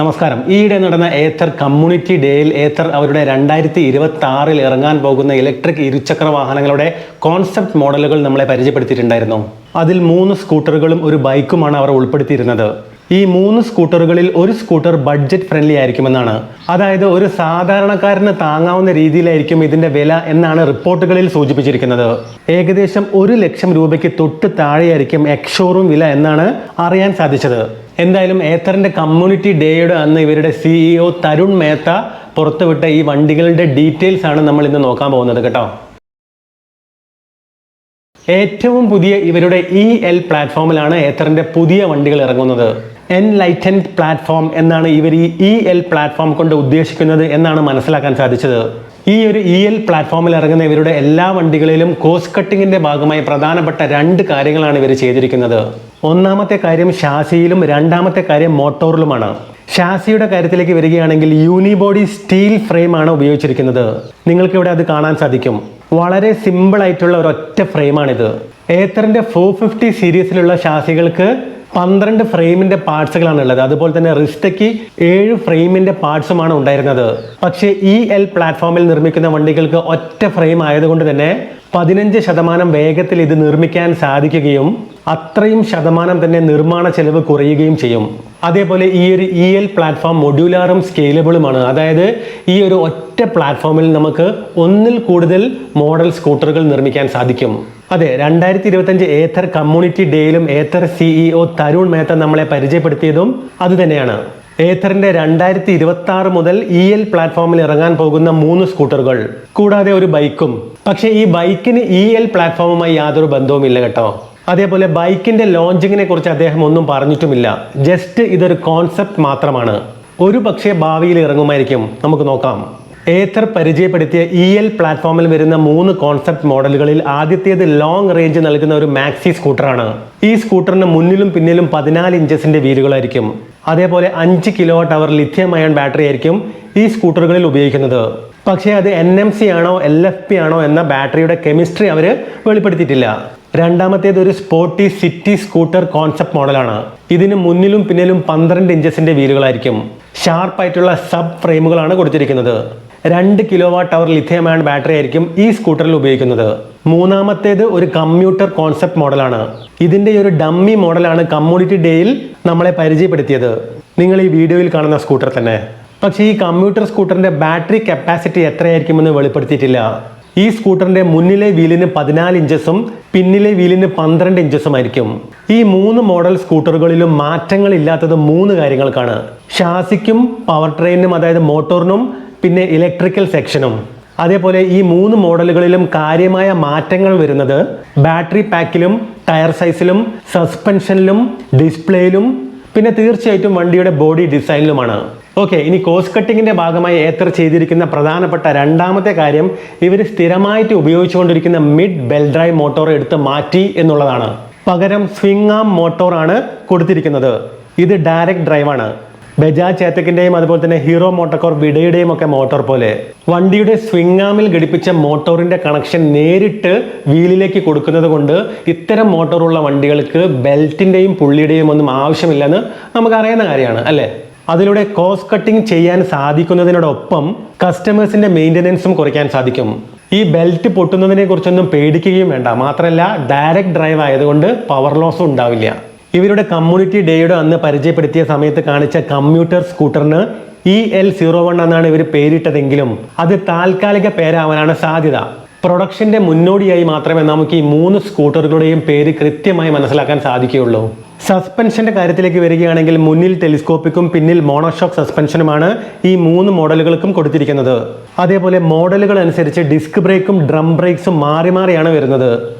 നമസ്കാരം. ഈയിടെ നടന്ന ഏത്തർ കമ്മ്യൂണിറ്റി ഡേയിൽ ഏത്തർ അവരുടെ 2026 ഇറങ്ങാൻ പോകുന്ന ഇലക്ട്രിക് ഇരുചക്ര വാഹനങ്ങളുടെ കോൺസെപ്റ്റ് മോഡലുകൾ നമ്മളെ പരിചയപ്പെടുത്തിയിട്ടുണ്ടായിരുന്നു. അതിൽ 3 സ്കൂട്ടറുകളും ഒരു ബൈക്കുമാണ് അവർ ഉൾപ്പെടുത്തിയിരുന്നത്. ഈ 3 സ്കൂട്ടറുകളിൽ ഒരു സ്കൂട്ടർ ബഡ്ജറ്റ് ഫ്രണ്ട്ലി ആയിരിക്കുമെന്നാണ്. അതായത് ഒരു സാധാരണക്കാരന് താങ്ങാവുന്ന രീതിയിലായിരിക്കും ഇതിന്റെ വില എന്നാണ് റിപ്പോർട്ടുകളിൽ സൂചിപ്പിച്ചിരിക്കുന്നത്. ഏകദേശം 1 ലക്ഷം രൂപയ്ക്ക് തൊട്ട് താഴെയായിരിക്കും എക്സ്ഷോറൂം വില എന്നാണ് അറിയാൻ സാധിച്ചത്. എന്തായാലും ഏത്തറിന്റെ കമ്മ്യൂണിറ്റി ഡേയുടെ അന്ന് ഇവരുടെ CEO തരുൺ മേത്ത പുറത്തുവിട്ട ഈ വണ്ടികളുടെ ഡീറ്റെയിൽസ് ആണ് നമ്മൾ ഇന്ന് നോക്കാൻ പോകുന്നത് കേട്ടോ. ഏറ്റവും പുതിയ ഇവരുടെ EL പ്ലാറ്റ്ഫോമിലാണ് ഏത്തറിന്റെ പുതിയ വണ്ടികൾ ഇറങ്ങുന്നത്. എൻലൈറ്റൻഡ് പ്ലാറ്റ്ഫോം എന്നാണ് ഇവർ ഈ EL പ്ലാറ്റ്ഫോം കൊണ്ട് ഉദ്ദേശിക്കുന്നത് എന്നാണ് മനസ്സിലാക്കാൻ സാധിച്ചത്. ഈ ഒരു EL പ്ലാറ്റ്ഫോമിൽ ഇറങ്ങുന്ന ഇവരുടെ എല്ലാ വണ്ടികളിലും കോസ്റ്റ് കട്ടിങ്ങിന്റെ ഭാഗമായി പ്രധാനപ്പെട്ട 2 കാര്യങ്ങളാണ് ഇവർ ചെയ്തിരിക്കുന്നത്. ഒന്നാമത്തെ കാര്യം ഷാസിയിലും രണ്ടാമത്തെ കാര്യം മോട്ടോറിലുമാണ്. ഷാസിയുടെ കാര്യത്തിലേക്ക് വരികയാണെങ്കിൽ യൂണിബോഡി സ്റ്റീൽ ഫ്രെയിം ആണ് ഉപയോഗിച്ചിരിക്കുന്നത്. നിങ്ങൾക്ക് ഇവിടെ അത് കാണാൻ സാധിക്കും. വളരെ സിമ്പിൾ ആയിട്ടുള്ള ഒരൊറ്റ ഫ്രെയിമാണിത്. ഏത്തറിന്റെ 450 സീരീസിലുള്ള ഷാസികൾക്ക് 12 ഫ്രെയിമിന്റെ പാർട്സുകളാണ് ഉള്ളത്. അതുപോലെ തന്നെ റിസ്റ്റയ്ക്ക് 7 ഫ്രെയിമിന്റെ പാർട്സുമാണ് ഉണ്ടായിരുന്നത്. പക്ഷേ EL പ്ലാറ്റ്ഫോമിൽ നിർമ്മിക്കുന്ന വണ്ടികൾക്ക് ഒറ്റ ഫ്രെയിം ആയതുകൊണ്ട് തന്നെ 15% വേഗത്തിൽ ഇത് നിർമ്മിക്കാൻ സാധിക്കുകയും അത്രയും ശതമാനം തന്നെ നിർമ്മാണ ചെലവ് കുറയുകയും ചെയ്യും. അതേപോലെ ഈ ഒരു EL പ്ലാറ്റ്ഫോം മൊഡ്യൂലാറും സ്കെയിലബിളുമാണ്. അതായത് ഈ ഒരു ഒറ്റ പ്ലാറ്റ്ഫോമിൽ നമുക്ക് ഒന്നിൽ കൂടുതൽ മോഡൽ സ്കൂട്ടറുകൾ നിർമ്മിക്കാൻ സാധിക്കും. അതെ, 2025 ഏത്തർ കമ്മ്യൂണിറ്റി ഡേയിലും ഏത്തർ CEO തരുൺ മേത്ത നമ്മളെ പരിചയപ്പെടുത്തിയതും അതുതന്നെയാണ്. ഏത്തറിന്റെ 2026 മുതൽ EL പ്ലാറ്റ്ഫോമിൽ ഇറങ്ങാൻ പോകുന്ന 3 സ്കൂട്ടറുകൾ കൂടാതെ ഒരു ബൈക്കും. പക്ഷേ ഈ ബൈക്കിന് EL പ്ലാറ്റ്ഫോമുമായി യാതൊരു ബന്ധവുമില്ല കേട്ടോ. അതേപോലെ ബൈക്കിന്റെ ലോഞ്ചിങ്ങിനെ കുറിച്ച് അദ്ദേഹം ഒന്നും പറഞ്ഞിട്ടുമില്ല. ജസ്റ്റ് ഇതൊരു കോൺസെപ്റ്റ് മാത്രമാണ്. ഒരു പക്ഷേ ഭാവിയിൽ ഇറങ്ങുമായിരിക്കും, നമുക്ക് നോക്കാം. ഏത്തർ പരിചയപ്പെടുത്തിയ EL പ്ലാറ്റ്ഫോമിൽ വരുന്ന 3 കോൺസെപ്റ്റ് മോഡലുകളിൽ ആദ്യത്തേത് ലോങ് റേഞ്ച് നൽകുന്ന ഒരു മാക്സി സ്കൂട്ടറാണ്. ഈ സ്കൂട്ടറിന് മുന്നിലും പിന്നിലും 14 ഇഞ്ചസിന്റെ വീലുകളായിരിക്കും. അതേപോലെ 5 kWh ലിഥിയം അയൺ ബാറ്ററി ആയിരിക്കും ഈ സ്കൂട്ടറുകളിൽ ഉപയോഗിക്കുന്നത്. പക്ഷേ അത് NMC ആണോ LFP ആണോ എന്ന ബാറ്ററിയുടെ കെമിസ്ട്രി അവർ വെളിപ്പെടുത്തിയിട്ടില്ല. രണ്ടാമത്തേത് ഒരു സ്പോർട്ടി സിറ്റി സ്കൂട്ടർ കോൺസെപ്റ്റ് മോഡലാണ്. ഇതിന് മുന്നിലും പിന്നിലും 12 ഇഞ്ചസിന്റെ വീലുകളായിരിക്കും. ഷാർപ്പായിട്ടുള്ള സബ് ഫ്രെയിമുകളാണ് കൊടുത്തിരിക്കുന്നത്. 2 kWh ലിഥിയം അയൺ ബാറ്ററി ആയിരിക്കും ഈ സ്കൂട്ടറിൽ ഉപയോഗിക്കുന്നത്. മൂന്നാമത്തേത് ഒരു കമ്മ്യൂട്ടർ കോൺസെപ്റ്റ് മോഡലാണ്. ഇതിന്റെ ഒരു ഡമ്മി മോഡലാണ് കമ്മ്യൂണിറ്റി ഡേയിൽ നമ്മളെ പരിചയപ്പെടുത്തിയത്. നിങ്ങൾ ഈ വീഡിയോയിൽ കാണുന്ന സ്കൂട്ടർ തന്നെ. പക്ഷേ ഈ കമ്മ്യൂട്ടർ സ്കൂട്ടറിന്റെ ബാറ്ററി കപ്പാസിറ്റി എത്രയായിരിക്കുമെന്ന് വെളിപ്പെടുത്തിയിട്ടില്ല. ഈ സ്കൂട്ടറിന്റെ മുന്നിലെ വീലിന് 14 ഇഞ്ചസും പിന്നിലെ വീലിന് 12 ഇഞ്ചസും ആയിരിക്കും. ഈ 3 മോഡൽ സ്കൂട്ടറുകളിലും മാറ്റങ്ങൾ ഇല്ലാത്തത് 3 കാര്യങ്ങൾക്കാണ്. ഷാസിക്കും പവർ ട്രെയിനും അതായത് മോട്ടോറിനും പിന്നെ ഇലക്ട്രിക്കൽ സെക്ഷനും. അതേപോലെ ഈ 3 മോഡലുകളിലും കാര്യമായ മാറ്റങ്ങൾ വരുന്നത് ബാറ്ററി പാക്കിലും ടയർ സൈസിലും സസ്പെൻഷനിലും ഡിസ്പ്ലേയിലും പിന്നെ തീർച്ചയായിട്ടും വണ്ടിയുടെ ബോഡി ഡിസൈനിലുമാണ്. ഓക്കെ, ഇനി കോസ്റ്റ് കട്ടിങ്ങിന്റെ ഭാഗമായി ഏത്തർ ചെയ്തിരിക്കുന്ന പ്രധാനപ്പെട്ട രണ്ടാമത്തെ കാര്യം ഇവർ സ്ഥിരമായിട്ട് ഉപയോഗിച്ചുകൊണ്ടിരിക്കുന്ന മിഡ് ബെൽ ഡ്രൈവ് മോട്ടോർ എടുത്ത് മാറ്റി എന്നുള്ളതാണ്. പകരം സ്വിംഗ് ആം മോട്ടോർ ആണ് കൊടുത്തിരിക്കുന്നത്. ഇത് ഡയറക്റ്റ് ഡ്രൈവാണ്. ബജാജ് ചേതക്കിന്റെയും അതുപോലെ തന്നെ ഹീറോ മോട്ടോകോർ വിഡയുടെയും ഒക്കെ മോട്ടോർ പോലെ വണ്ടിയുടെ സ്വിംഗ് ആമിൽ ഘടിപ്പിച്ച മോട്ടോറിന്റെ കണക്ഷൻ നേരിട്ട് വീലിലേക്ക് കൊടുക്കുന്നത് കൊണ്ട് ഇത്തരം മോട്ടോറുള്ള വണ്ടികൾക്ക് ബെൽറ്റിന്റെയും പുള്ളിയുടെയും ഒന്നും ആവശ്യമില്ലെന്ന് നമുക്ക് അറിയുന്ന കാര്യമാണ് അല്ലേ. അതിലൂടെ കോസ്റ്റ് കട്ടിങ് ചെയ്യാൻ സാധിക്കുന്നതിനോടൊപ്പം കസ്റ്റമേഴ്സിന്റെ മെയിൻ്റനൻസും കുറയ്ക്കാൻ സാധിക്കും. ഈ ബെൽറ്റ് പൊട്ടുന്നതിനെ കുറിച്ചൊന്നും പേടിക്കുകയും വേണ്ട. മാത്രമല്ല ഡയറക്റ്റ് ഡ്രൈവ് ആയതുകൊണ്ട് പവർ ലോസും ഉണ്ടാവില്ല. ഇവരുടെ കമ്മ്യൂണിറ്റി ഡേയുടെ അന്ന് പരിചയപ്പെടുത്തിയ സമയത്ത് കാണിച്ച കമ്മ്യൂട്ടർ സ്കൂട്ടറിന് EL01 എന്നാണ് ഇവർ പേരിട്ടതെങ്കിലും അത് താൽക്കാലിക പേരാവാനാണ് സാധ്യത. പ്രൊഡക്ഷന്റെ മുന്നോടിയായി മാത്രമേ നമുക്ക് ഈ 3 സ്കൂട്ടറുകളുടെയും പേര് കൃത്യമായി മനസ്സിലാക്കാൻ സാധിക്കുകയുള്ളൂ. സസ്പെൻഷന്റെ കാര്യത്തിലേക്ക് വരികയാണെങ്കിൽ മുന്നിൽ ടെലിസ്കോപ്പിക്കും പിന്നിൽ മോണോഷോക്ക് സസ്പെൻഷനുമാണ് ഈ 3 മോഡലുകൾക്കും കൊടുത്തിരിക്കുന്നത്. അതേപോലെ മോഡലുകൾ അനുസരിച്ച് ഡിസ്ക് ബ്രേക്കും ഡ്രം ബ്രേക്സും മാറി മാറിയാണ് വരുന്നത്.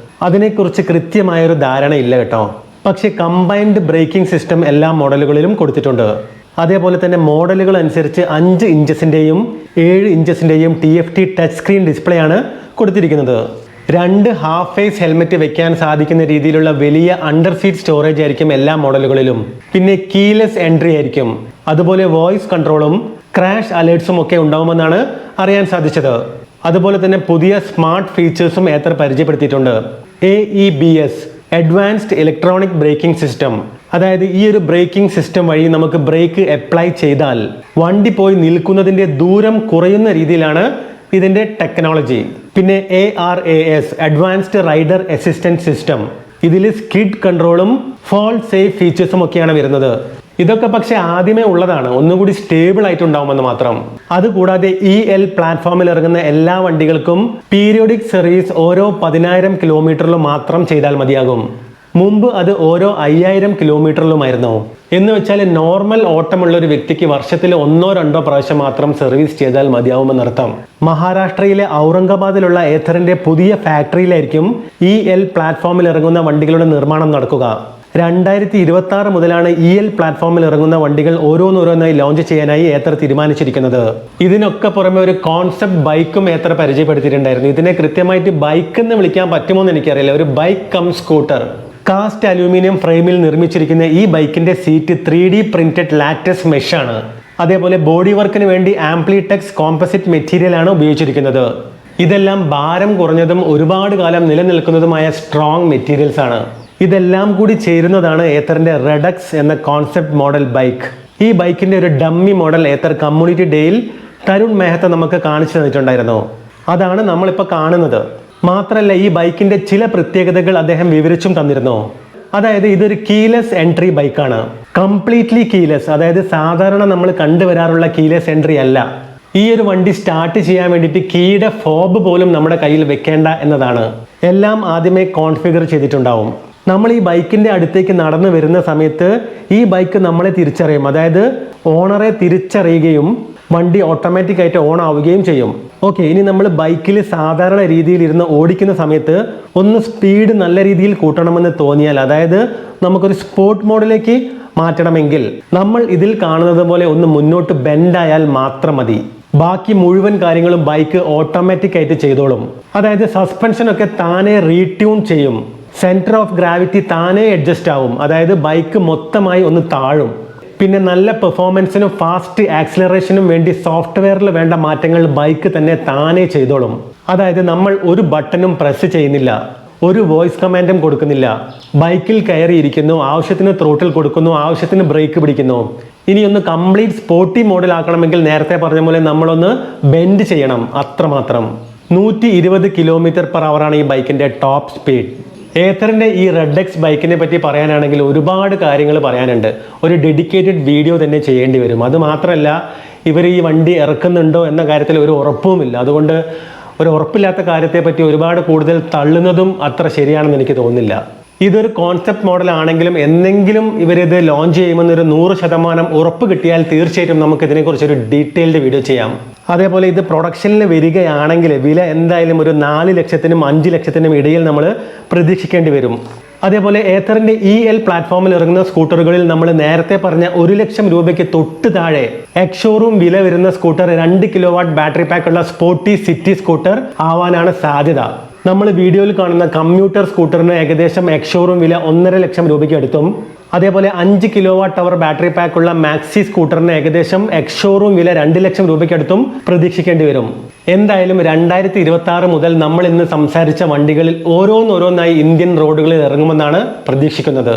അതിനെക്കുറിച്ച് കൃത്യമായൊരു ധാരണ ഇല്ല കേട്ടോ. പക്ഷേ കമ്പൈൻഡ് ബ്രേക്കിംഗ് സിസ്റ്റം എല്ലാ മോഡലുകളിലും കൊടുത്തിട്ടുണ്ട്. അതേപോലെ തന്നെ മോഡലുകൾ അനുസരിച്ച് 5 ഇഞ്ചസിന്റെയും 7 ഇഞ്ചസിന്റെയും TFT ടച്ച് സ്ക്രീൻ ഡിസ്പ്ലേ ആണ് കൊടുത്തിരിക്കുന്നത്. 2 ഹാഫ് ഫേസ് ഹെൽമെറ്റ് വെക്കാൻ സാധിക്കുന്ന രീതിയിലുള്ള വലിയ അണ്ടർ സീറ്റ് സ്റ്റോറേജ് ആയിരിക്കും എല്ലാ മോഡലുകളിലും. പിന്നെ കീലെസ് എൻട്രി ആയിരിക്കും. അതുപോലെ വോയിസ് കൺട്രോളും ക്രാഷ് അലേർട്സും ഒക്കെ ഉണ്ടാവുമെന്നാണ് അറിയാൻ സാധിച്ചത്. അതുപോലെ തന്നെ പുതിയ സ്മാർട്ട് ഫീച്ചേഴ്സും ഏത്തർ പരിചയപ്പെടുത്തിയിട്ടുണ്ട്. AEBS advanced electronic braking system. അതായത് ഈ ഒരു ബ്രേക്കിംഗ് സിസ്റ്റം വഴി നമുക്ക് ബ്രേക്ക് അപ്ലൈ ചെയ്താൽ വണ്ടി പോയി നിൽക്കുന്നതിന്റെ ദൂരം കുറയുന്ന രീതിയിലാണ് ഇതിന്റെ ടെക്നോളജി. പിന്നെ ARAS advanced rider assistant system, ഇതിൽ സ്കിഡ് കൺട്രോളും ഫോൾ സേഫ് ഫീച്ചേഴ്സും ഒക്കെയാണ് വരുന്നത്. ഇതൊക്കെ പക്ഷെ ആദ്യമേ ഉള്ളതാണ്, ഒന്നുകൂടി സ്റ്റേബിൾ ആയിട്ടുണ്ടാവുമെന്ന് മാത്രം. അതുകൂടാതെ EL പ്ലാറ്റ്ഫോമിൽ ഇറങ്ങുന്ന എല്ലാ വണ്ടികൾക്കും പീരിയോഡിക് സർവീസ് ഓരോ 10,000 കിലോമീറ്ററിലും മാത്രം ചെയ്താൽ മതിയാകും. മുമ്പ് അത് ഓരോ 5,000 കിലോമീറ്ററിലുമായിരുന്നു. എന്ന് വെച്ചാൽ നോർമൽ ഓട്ടമുള്ള ഒരു വ്യക്തിക്ക് വർഷത്തിൽ 1-2 പ്രാവശ്യം മാത്രം സർവീസ് ചെയ്താൽ മതിയാവുമെന്നർത്ഥം. മഹാരാഷ്ട്രയിലെ ഔറംഗാബാദിലുള്ള ഏഥറിന്റെ പുതിയ ഫാക്ടറിയിലായിരിക്കും EL പ്ലാറ്റ്ഫോമിൽ ഇറങ്ങുന്ന വണ്ടികളുടെ നിർമ്മാണം നടക്കുക. 2026 മുതലാണ് EL പ്ലാറ്റ്ഫോമിൽ ഇറങ്ങുന്ന വണ്ടികൾ ഓരോന്നോരോന്നായി ലോഞ്ച് ചെയ്യാനായി ഏത്തർ തീരുമാനിച്ചിരിക്കുന്നത്. ഇതിനൊക്കെ പുറമെ ഒരു കോൺസെപ്റ്റ് ബൈക്കും ഏത്തർ പരിചയപ്പെടുത്തിയിട്ടുണ്ടായിരുന്നു. ഇതിനെ കൃത്യമായിട്ട് ബൈക്ക് എന്ന് വിളിക്കാൻ പറ്റുമോ എന്ന് എനിക്കറിയില്ല. ഒരു bike cum scooter. Cast aluminium ഫ്രെയിമിൽ നിർമ്മിച്ചിരിക്കുന്ന ഈ ബൈക്കിന്റെ seat 3D printed latex mesh ആണ്. അതേപോലെ ബോഡി വർക്കിന് വേണ്ടി ആംപ്ലിടെക്സ് കോമ്പസിറ്റ് മെറ്റീരിയൽ ആണ് ഉപയോഗിച്ചിരിക്കുന്നത്. ഇതെല്ലാം ഭാരം കുറഞ്ഞതും ഒരുപാട് കാലം നിലനിൽക്കുന്നതുമായ സ്ട്രോങ് മെറ്റീരിയൽസ് ആണ്. ഇതെല്ലാം കൂടി ചേരുന്നതാണ് ഏത്തറിന്റെ റെഡക്സ് എന്ന കോൺസെപ്റ്റ് മോഡൽ ബൈക്ക്. ഈ ബൈക്കിന്റെ ഒരു ഡമ്മി മോഡൽ ഏത്തർ കമ്മ്യൂണിറ്റി ഡേയിൽ തരുൺ മെഹ്ത്ത നമുക്ക് കാണിച്ചു തന്നിട്ടുണ്ടായിരുന്നു. അതാണ് നമ്മളിപ്പോൾ കാണുന്നത്. മാത്രമല്ല ഈ ബൈക്കിന്റെ ചില പ്രത്യേകതകൾ അദ്ദേഹം വിവരിച്ചും തന്നിരുന്നു. അതായത് ഇതൊരു കീലെസ് എൻട്രി ബൈക്കാണ്. കംപ്ലീറ്റ്ലി കീലെസ്, അതായത് സാധാരണ നമ്മൾ കണ്ടുവരാറുള്ള കീലെസ് എൻട്രി അല്ല. ഈ ഒരു വണ്ടി സ്റ്റാർട്ട് ചെയ്യാൻ വേണ്ടിയിട്ട് കീയുടെ ഫോബ് പോലും നമ്മുടെ കയ്യിൽ വെക്കേണ്ട എന്നതാണ്. എല്ലാം ആദ്യമേ കോൺഫിഗർ ചെയ്തിട്ടുണ്ടാവും. നമ്മൾ ഈ ബൈക്കിന്റെ അടുത്തേക്ക് നടന്നു വരുന്ന സമയത്ത് ഈ ബൈക്ക് നമ്മളെ തിരിച്ചറിയും. അതായത് ഓണറെ തിരിച്ചറിയുകയും വണ്ടി ഓട്ടോമാറ്റിക് ആയിട്ട് ഓൺ ആവുകയും ചെയ്യും. ഓക്കെ, ഇനി നമ്മൾ ബൈക്കിൽ സാധാരണ രീതിയിൽ ഇരുന്ന് ഓടിക്കുന്ന സമയത്ത് ഒന്ന് സ്പീഡ് നല്ല രീതിയിൽ കൂട്ടണമെന്ന് തോന്നിയാൽ, അതായത് നമുക്കൊരു സ്പോർട്ട് മോഡിലേക്ക് മാറ്റണമെങ്കിൽ നമ്മൾ ഇതിൽ കാണുന്നത് പോലെ ഒന്ന് മുന്നോട്ട് ബെൻഡായാൽ മാത്രം മതി. ബാക്കി മുഴുവൻ കാര്യങ്ങളും ബൈക്ക് ഓട്ടോമാറ്റിക് ആയിട്ട് ചെയ്തോളും. അതായത് സസ്പെൻഷനൊക്കെ താനെ റീട്യൂൺ ചെയ്യും. Centre of gravity Thane adjust ആവും. അതായത് ബൈക്ക് മൊത്തമായി ഒന്ന് താഴും. പിന്നെ നല്ല പെർഫോമൻസിനും ഫാസ്റ്റ് ആക്സിലറേഷനും വേണ്ടി സോഫ്റ്റ്വെയറിൽ വേണ്ട മാറ്റങ്ങൾ ബൈക്ക് തന്നെ താനെ ചെയ്തോളും. അതായത് നമ്മൾ ഒരു ബട്ടണും പ്രസ് ചെയ്യുന്നില്ല, ഒരു വോയിസ് കമാൻഡും കൊടുക്കുന്നില്ല. ബൈക്കിൽ കയറിയിരിക്കുന്നു, ആവശ്യത്തിന് ത്രോട്ടിൽ കൊടുക്കുന്നു, ആവശ്യത്തിന് ബ്രേക്ക് പിടിക്കുന്നു. ഇനി ഒന്ന് കംപ്ലീറ്റ് സ്പോർട്ടി മോഡൽ ആക്കണമെങ്കിൽ നേരത്തെ പറഞ്ഞ പോലെ നമ്മളൊന്ന് ബെൻഡ് ചെയ്യണം, അത്രമാത്രം. 120 km/h ആണ് ഈ ബൈക്കിന്റെ ടോപ്പ് സ്പീഡ്. ഏത്തറിന്റെ ഈ റെഡക്സ് ബൈക്കിനെ പറ്റി പറയാനാണെങ്കിൽ ഒരുപാട് കാര്യങ്ങൾ പറയാനുണ്ട്. ഒരു ഡെഡിക്കേറ്റഡ് വീഡിയോ തന്നെ ചെയ്യേണ്ടി വരും. അത് മാത്രമല്ല, ഇവർ ഈ വണ്ടി ഇറക്കുന്നുണ്ടോ എന്ന കാര്യത്തിൽ ഒരു ഉറപ്പുമില്ല. അതുകൊണ്ട് ഒരു ഉറപ്പില്ലാത്ത കാര്യത്തെ പറ്റി ഒരുപാട് കൂടുതൽ തള്ളുന്നതും അത്ര ശരിയാണെന്ന് എനിക്ക് തോന്നുന്നില്ല. ഇതൊരു കോൺസെപ്റ്റ് മോഡൽ ആണെങ്കിലും എന്നെങ്കിലും ഇവരിത് ലോഞ്ച് ചെയ്യുമെന്നൊരു 100% ഉറപ്പ് കിട്ടിയാൽ തീർച്ചയായിട്ടും നമുക്ക് ഇതിനെക്കുറിച്ചൊരു ഡീറ്റെയിൽഡ് വീഡിയോ ചെയ്യാം. അതേപോലെ ഇത് പ്രൊഡക്ഷനിൽ വരികയാണെങ്കിൽ വില എന്തായാലും ഒരു 4 ലക്ഷത്തിനും 5 ലക്ഷത്തിനും ഇടയിൽ നമ്മൾ പ്രതീക്ഷിക്കേണ്ടി വരും. അതേപോലെ ഏത്തറിന്റെ EL പ്ലാറ്റ്ഫോമിൽ ഇറങ്ങുന്ന സ്കൂട്ടറുകളിൽ നമ്മൾ നേരത്തെ പറഞ്ഞ 1 ലക്ഷം രൂപയ്ക്ക് തൊട്ട് താഴെ എക്സ്ഷോറൂം വില വരുന്ന സ്കൂട്ടർ 2 kW ബാറ്ററി പാക്ക് ഉള്ള സ്പോർട്ടി സിറ്റി സ്കൂട്ടർ ആവാനാണ് സാധ്യത. നമ്മൾ വീഡിയോയിൽ കാണുന്ന കമ്മ്യൂട്ടർ സ്കൂട്ടറിന് ഏകദേശം എക്സ്ഷോറൂം വില 1.5 ലക്ഷം രൂപയ്ക്ക് അടുത്തും, അതേപോലെ 5 kWh ബാറ്ററി പാക്ക് ഉള്ള മാക്സി സ്കൂട്ടറിന് ഏകദേശം എക്സ്ഷോറൂം വില 2 ലക്ഷം രൂപയ്ക്ക് അടുത്തും പ്രതീക്ഷിക്കേണ്ടി വരും. എന്തായാലും 2026 മുതൽ നമ്മൾ ഇന്ന് സംസാരിച്ച വണ്ടികളിൽ ഓരോന്നോരോന്നായി ഇന്ത്യൻ റോഡുകളിൽ ഇറങ്ങുമെന്നാണ് പ്രതീക്ഷിക്കുന്നത്.